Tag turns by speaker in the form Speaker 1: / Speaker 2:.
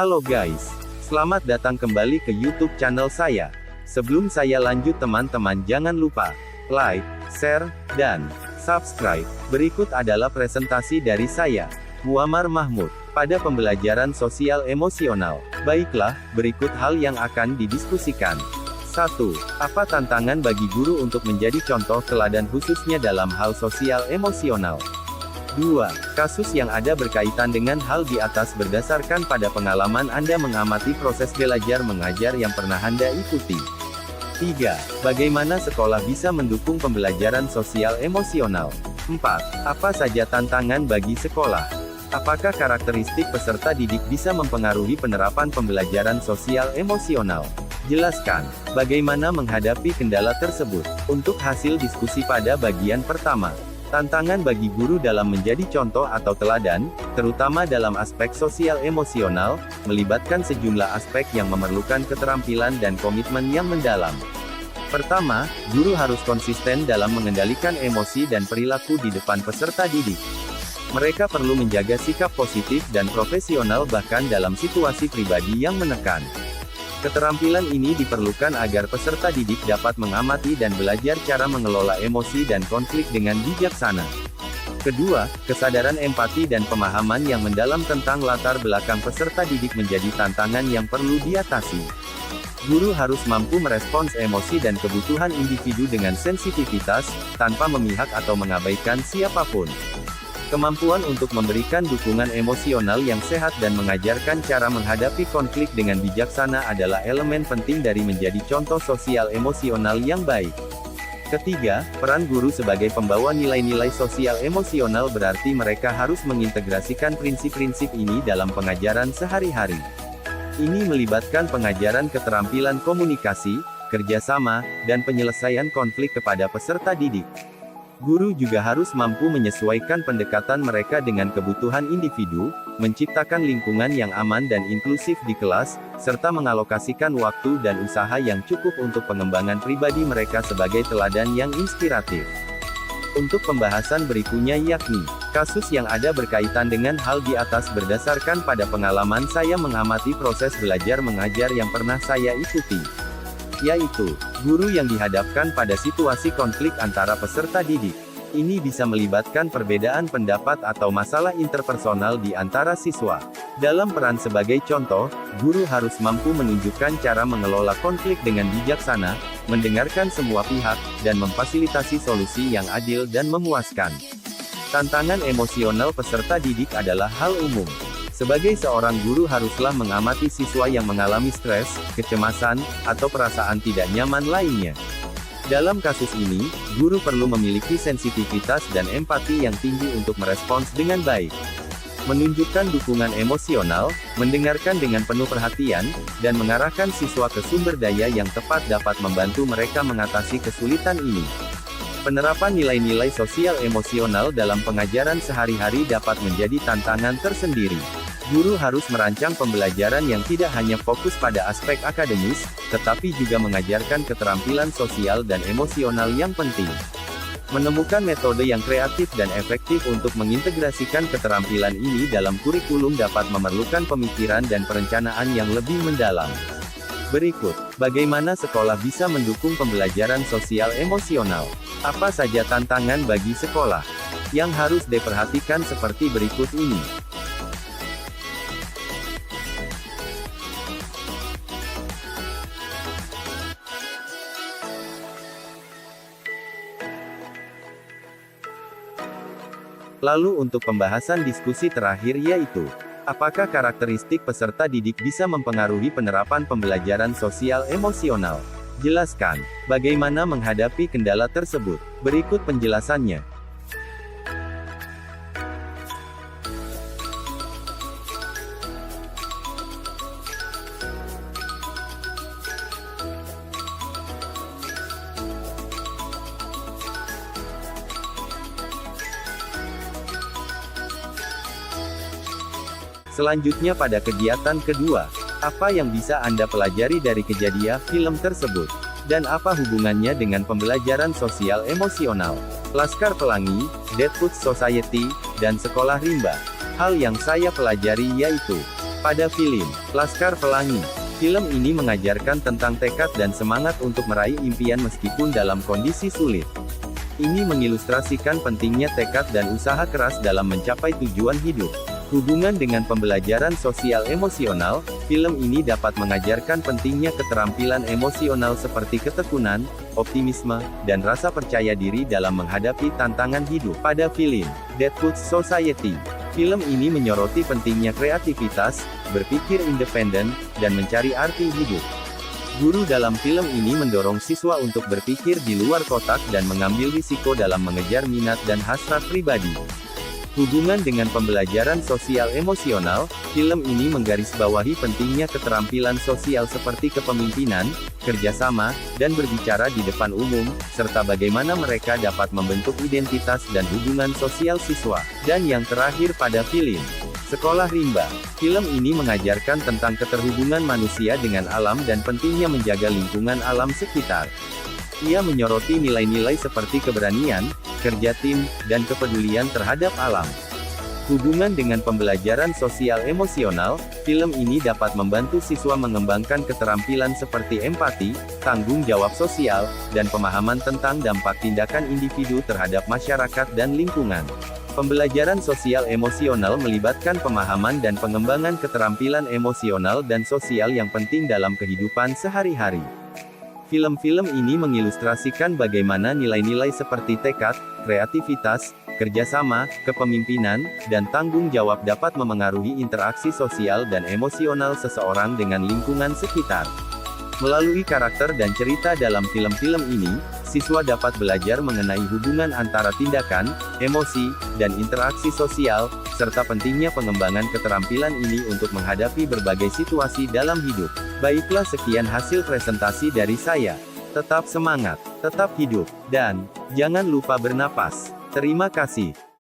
Speaker 1: Halo guys, selamat datang kembali ke YouTube channel saya. Sebelum saya lanjut teman-teman jangan lupa like, share, dan subscribe. Berikut adalah presentasi dari saya, Muammar Mahmud, pada pembelajaran sosial emosional. Baiklah, berikut hal yang akan didiskusikan. 1. Apa tantangan bagi guru untuk menjadi contoh teladan khususnya dalam hal sosial emosional? 2. Kasus yang ada berkaitan dengan hal di atas berdasarkan pada pengalaman Anda mengamati proses belajar mengajar yang pernah Anda ikuti. 3. Bagaimana sekolah bisa mendukung pembelajaran sosial emosional? 4. Apa saja tantangan bagi sekolah? Apakah karakteristik peserta didik bisa mempengaruhi penerapan pembelajaran sosial emosional? Jelaskan, bagaimana menghadapi kendala tersebut. Untuk hasil diskusi pada bagian pertama. Tantangan bagi guru dalam menjadi contoh atau teladan, terutama dalam aspek sosial emosional, melibatkan sejumlah aspek yang memerlukan keterampilan dan komitmen yang mendalam. Pertama, guru harus konsisten dalam mengendalikan emosi dan perilaku di depan peserta didik. Mereka perlu menjaga sikap positif dan profesional bahkan dalam situasi pribadi yang menekan. Keterampilan ini diperlukan agar peserta didik dapat mengamati dan belajar cara mengelola emosi dan konflik dengan bijaksana. Kedua, kesadaran empati dan pemahaman yang mendalam tentang latar belakang peserta didik menjadi tantangan yang perlu diatasi. Guru harus mampu merespons emosi dan kebutuhan individu dengan sensitivitas, tanpa memihak atau mengabaikan siapapun. Kemampuan untuk memberikan dukungan emosional yang sehat dan mengajarkan cara menghadapi konflik dengan bijaksana adalah elemen penting dari menjadi contoh sosial emosional yang baik. Ketiga, peran guru sebagai pembawa nilai-nilai sosial emosional berarti mereka harus mengintegrasikan prinsip-prinsip ini dalam pengajaran sehari-hari. Ini melibatkan pengajaran keterampilan komunikasi, kerjasama, dan penyelesaian konflik kepada peserta didik. Guru juga harus mampu menyesuaikan pendekatan mereka dengan kebutuhan individu, menciptakan lingkungan yang aman dan inklusif di kelas, serta mengalokasikan waktu dan usaha yang cukup untuk pengembangan pribadi mereka sebagai teladan yang inspiratif. Untuk pembahasan berikutnya yakni, kasus yang ada berkaitan dengan hal di atas berdasarkan pada pengalaman saya mengamati proses belajar mengajar yang pernah saya ikuti. Yaitu, guru yang dihadapkan pada situasi konflik antara peserta didik. Ini bisa melibatkan perbedaan pendapat atau masalah interpersonal di antara siswa. Dalam peran sebagai contoh, guru harus mampu menunjukkan cara mengelola konflik dengan bijaksana, mendengarkan semua pihak, dan memfasilitasi solusi yang adil dan memuaskan. Tantangan emosional peserta didik adalah hal umum. Sebagai seorang guru haruslah mengamati siswa yang mengalami stres, kecemasan, atau perasaan tidak nyaman lainnya. Dalam kasus ini, guru perlu memiliki sensitivitas dan empati yang tinggi untuk merespons dengan baik. Menunjukkan dukungan emosional, mendengarkan dengan penuh perhatian, dan mengarahkan siswa ke sumber daya yang tepat dapat membantu mereka mengatasi kesulitan ini. Penerapan nilai-nilai sosial emosional dalam pengajaran sehari-hari dapat menjadi tantangan tersendiri. Guru harus merancang pembelajaran yang tidak hanya fokus pada aspek akademis, tetapi juga mengajarkan keterampilan sosial dan emosional yang penting. Menemukan metode yang kreatif dan efektif untuk mengintegrasikan keterampilan ini dalam kurikulum dapat memerlukan pemikiran dan perencanaan yang lebih mendalam. Berikut, bagaimana sekolah bisa mendukung pembelajaran sosial emosional? Apa saja tantangan bagi sekolah yang harus diperhatikan seperti berikut ini? Lalu untuk pembahasan diskusi terakhir yaitu, apakah karakteristik peserta didik bisa mempengaruhi penerapan pembelajaran sosial emosional? Jelaskan, bagaimana menghadapi kendala tersebut. Berikut penjelasannya. Selanjutnya pada kegiatan kedua, apa yang bisa Anda pelajari dari kejadian film tersebut? Dan apa hubungannya dengan pembelajaran sosial emosional? Laskar Pelangi, Deadwood Society, dan Sekolah Rimba. Hal yang saya pelajari yaitu, Pada film Laskar Pelangi, film ini mengajarkan tentang tekad dan semangat untuk meraih impian meskipun dalam kondisi sulit. Ini mengilustrasikan pentingnya tekad dan usaha keras dalam mencapai tujuan hidup. Hubungan dengan pembelajaran sosial emosional, film ini dapat mengajarkan pentingnya keterampilan emosional seperti ketekunan, optimisme, dan rasa percaya diri dalam menghadapi tantangan hidup. Pada film Deadwood Society, film ini menyoroti pentingnya kreativitas, berpikir independen, dan mencari arti hidup. Guru dalam film ini mendorong siswa untuk berpikir di luar kotak dan mengambil risiko dalam mengejar minat dan hasrat pribadi. Hubungan dengan pembelajaran sosial emosional, film ini menggarisbawahi pentingnya keterampilan sosial seperti kepemimpinan, kerjasama, dan berbicara di depan umum, serta bagaimana mereka dapat membentuk identitas dan hubungan sosial siswa. Dan yang terakhir pada film Sekolah Rimba, film ini mengajarkan tentang keterhubungan manusia dengan alam dan pentingnya menjaga lingkungan alam sekitar. Ia menyoroti nilai-nilai seperti keberanian, kerja tim, dan kepedulian terhadap alam. Hubungan dengan pembelajaran sosial emosional, film ini dapat membantu siswa mengembangkan keterampilan seperti empati, tanggung jawab sosial, dan pemahaman tentang dampak tindakan individu terhadap masyarakat dan lingkungan. Pembelajaran sosial emosional melibatkan pemahaman dan pengembangan keterampilan emosional dan sosial yang penting dalam kehidupan sehari-hari. Film-film ini mengilustrasikan bagaimana nilai-nilai seperti tekad, kreativitas, kerjasama, kepemimpinan, dan tanggung jawab dapat memengaruhi interaksi sosial dan emosional seseorang dengan lingkungan sekitar. Melalui karakter dan cerita dalam film-film ini, siswa dapat belajar mengenai hubungan antara tindakan, emosi, dan interaksi sosial, serta pentingnya pengembangan keterampilan ini untuk menghadapi berbagai situasi dalam hidup. Baiklah, sekian hasil presentasi dari saya. Tetap semangat, tetap hidup, dan jangan lupa bernapas. Terima kasih.